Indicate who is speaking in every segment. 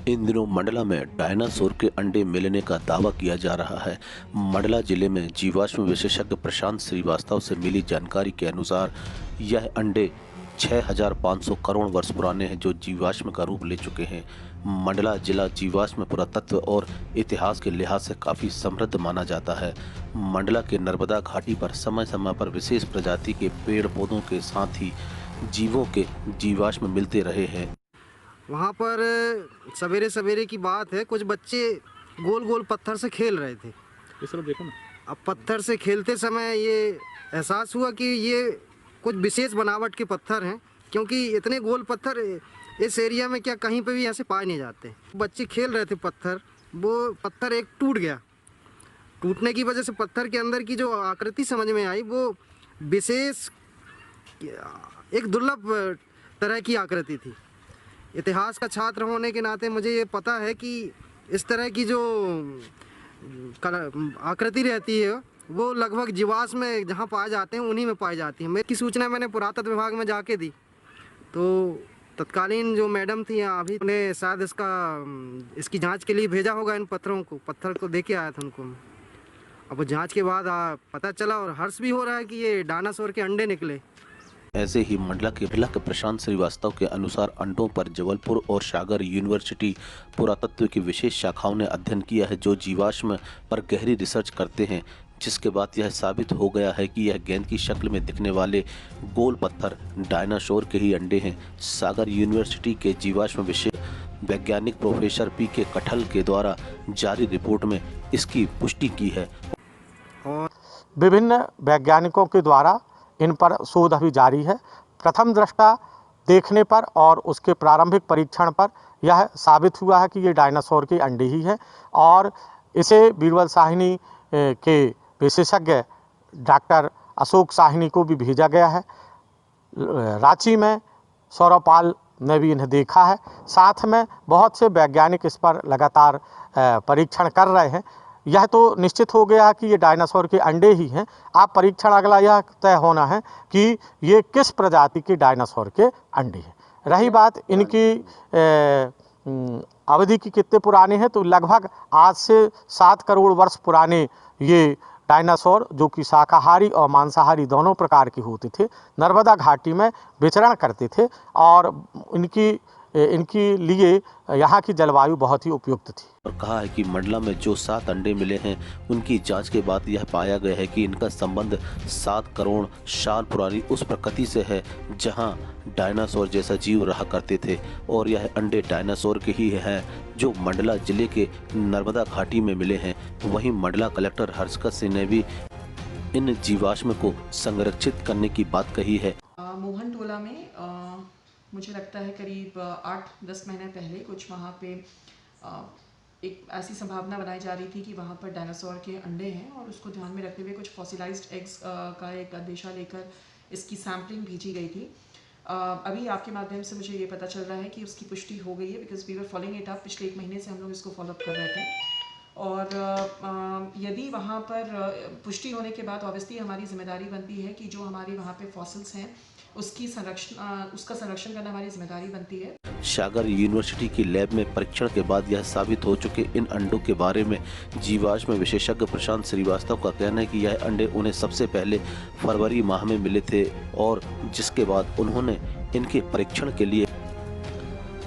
Speaker 1: इन दिनों मंडला में डायनासोर के अंडे मिलने का दावा किया जा रहा है। मंडला जिले में जीवाश्म विशेषज्ञ प्रशांत श्रीवास्तव से मिली जानकारी के अनुसार यह अंडे 6500 करोड़ वर्ष पुराने हैं, जो जीवाश्म का रूप ले चुके हैं। मंडला जिला जीवाश्म पुरातत्व और इतिहास के लिहाज से काफ़ी समृद्ध माना जाता है। मंडला के नर्मदा घाटी पर समय समय पर विशेष प्रजाति के पेड़ पौधों के साथ ही जीवों के जीवाश्म मिलते रहे हैं।
Speaker 2: वहाँ पर सवेरे सवेरे की बात है, कुछ बच्चे गोल गोल पत्थर से खेल रहे थे।
Speaker 3: इस तरफ देखो ना।
Speaker 2: अब पत्थर से खेलते समय ये एहसास हुआ कि ये कुछ विशेष बनावट के पत्थर हैं, क्योंकि इतने गोल पत्थर इस एरिया में क्या कहीं पे भी ऐसे पाए नहीं जाते। बच्चे खेल रहे थे पत्थर, वो पत्थर एक टूट गया। टूटने की वजह से पत्थर के अंदर की जो आकृति समझ में आई, वो विशेष एक दुर्लभ तरह की आकृति थी। इतिहास का छात्र होने के नाते मुझे ये पता है कि इस तरह की जो आकृति रहती है वो लगभग जीवाश्म में जहाँ पाए जाते हैं उन्हीं में पाई जाती है। मेरी सूचना मैंने पुरातत्व विभाग में जाके दी, तो तत्कालीन जो मैडम थी अभी उन्हें शायद इसकी जांच के लिए भेजा होगा। इन पत्थर को दे के आया था उनको। अब वो जांच के बाद पता चला और हर्ष भी हो रहा है कि ये डायनासोर के अंडे निकले।
Speaker 1: ऐसे ही मंडला के प्रशांत श्रीवास्तव के अनुसार अंडों पर जबलपुर और सागर यूनिवर्सिटी पुरातत्व की विशेष शाखाओं ने अध्ययन किया है, जो जीवाश्म पर गहरी रिसर्च करते हैं, जिसके बाद यह साबित हो गया है कि यह गेंद की शक्ल में दिखने वाले गोल पत्थर डायनासोर के ही अंडे हैं। सागर यूनिवर्सिटी के जीवाश्म विषय वैज्ञानिक प्रोफेसर पी.के. कठल के द्वारा जारी रिपोर्ट में इसकी पुष्टि की है।
Speaker 4: और विभिन्न वैज्ञानिकों के द्वारा इन पर शोध अभी जारी है। प्रथम दृष्टा देखने पर और उसके प्रारंभिक परीक्षण पर यह साबित हुआ है कि ये डायनासोर के अंडे ही हैं, और इसे बीरबल साहनी के विशेषज्ञ डॉक्टर अशोक साहनी को भी भेजा गया है। रांची में सौरभ पाल ने भी इन्हें देखा है। साथ में बहुत से वैज्ञानिक इस पर लगातार परीक्षण कर रहे हैं। यह तो निश्चित हो गया कि ये डायनासोर के अंडे ही हैं। अब परीक्षण अगला यह तय होना है कि ये किस प्रजाति के डायनासोर के अंडे हैं। रही बात इनकी अवधि की कितने पुराने हैं, तो लगभग आज से 7 करोड़ वर्ष पुराने ये डायनासोर, जो कि शाकाहारी और मांसाहारी दोनों प्रकार के होते थे, नर्मदा घाटी में विचरण करते थे, और इनकी लिए यहाँ की जलवायु बहुत ही उपयुक्त थी।
Speaker 1: और कहा है कि मंडला में जो 7 अंडे मिले हैं, उनकी जांच के बाद यह पाया गया है कि इनका संबंध 7 करोड़ साल पुरानी उस प्रकृति से है जहां डायनासोर जैसा जीव रहा करते थे, और यह अंडे डायनासोर के ही हैं जो मंडला जिले के नर्मदा घाटी में मिले हैं। वहीं मंडला कलेक्टर हर्षकत सिंह ने भी इन जीवाश्म को संरक्षित करने की बात कही है।
Speaker 5: मोहन टोला में मुझे लगता है करीब 8-10 महीने पहले कुछ वहाँ पे एक ऐसी संभावना बनाई जा रही थी कि वहाँ पर डायनासोर के अंडे हैं, और उसको ध्यान में रखते हुए कुछ फॉसिलाइज्ड एग्स का एक अंदेशा लेकर इसकी सैम्पलिंग भेजी गई थी। अभी आपके माध्यम से मुझे ये पता चल रहा है कि उसकी पुष्टि हो गई है, because we were following it up. पिछले 1 महीने से हम लोग इसको फॉलोअप कर रहे थे, और यदि वहाँ पर पुष्टि होने के बाद ऑब्वियसली हमारी जिम्मेदारी बनती है कि जो हमारे वहाँ पे फॉसिल्स हैं उसका संरक्षण करना हमारी जिम्मेदारी बनती है।
Speaker 1: सागर यूनिवर्सिटी की लैब में परीक्षण के बाद यह साबित हो चुके इन अंडों के बारे में जीवाश्म विशेषज्ञ प्रशांत श्रीवास्तव का कहना है कि यह अंडे उन्हें सबसे पहले फरवरी माह में मिले थे, और जिसके बाद उन्होंने इनके परीक्षण के लिए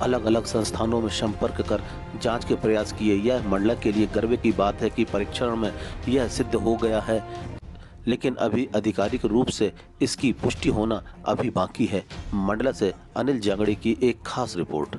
Speaker 1: अलग अलग संस्थानों में संपर्क कर जांच के प्रयास किए। यह मंडला के लिए गर्व की बात है कि परीक्षण में यह सिद्ध हो गया है, लेकिन अभी आधिकारिक रूप से इसकी पुष्टि होना अभी बाकी है। मंडला से अनिल जांगड़े की एक खास रिपोर्ट।